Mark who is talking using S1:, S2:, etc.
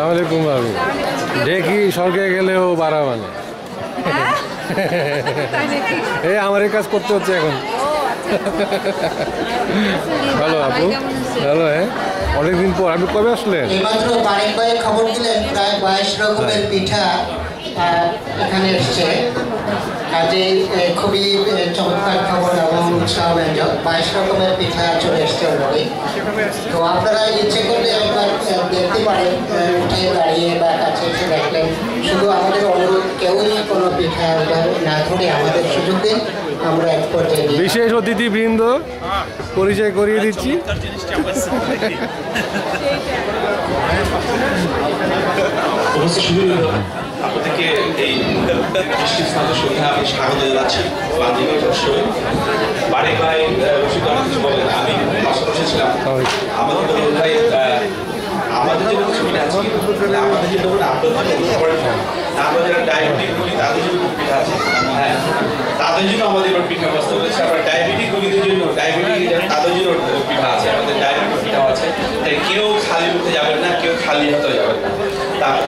S1: আসসালামাইকুম ভাবি দেখি স্বর্গে গেলেও বাড়া মানে এই আমার এই কাজ করতে হচ্ছে এখন ভালো আপু ভালো হ্যাঁ অনেকদিন পর আপনি কবে আসলেন
S2: এইমাত্র বাড়ির কয়েক খবর দিলেন প্রায় 22 রকমের পিঠা এখানে এসছে কাজে খুবই চমৎকার খবর এবং উৎসাহব্যঞ্জক 22 রকমের পিঠা চলে এসছে অলরেডি তো আপনারা ইচ্ছে করলে একবার দেখতে পারেন উঠে দাঁড়িয়ে বা কাছে এসে দেখলেন শুধু আমাদের অনুরোধ কেউই কোনো পিঠা না ধরে আমাদের সুযোগ দিন আমরা এক পর্যায়ে
S1: বিশেষ অতিথিবৃন্দ পরিচয় করিয়ে দিচ্ছি
S3: আপনাদেরকে এই বৃষ্টির স্নানের সন্ধ্যা আমি স্বাগত জানাচ্ছি বাড়ি ভাই রশিদ কিছু বলেন আমি পাশাপাশি ছিলাম আমাদের বলুন ভাই আমাদের যে ছবিটা আছে আমাদের যে ধরুন আমরা যারা ডায়াবেটিক বলি তাদের জন্য পিঠা আছে হ্যাঁ তাদের জন্য আমাদের এবার পিঠা ব্যবস্থা করেছে আমরা ডায়াবেটিক রোগীদের জন্য ডায়াবেটিক তাদের জন্য পিঠা আছে আমাদের ডায়াবেটিক পিঠা আছে তাই কেউ খালি মুখে যাবেন না কেউ খালি হাতে যাবেন না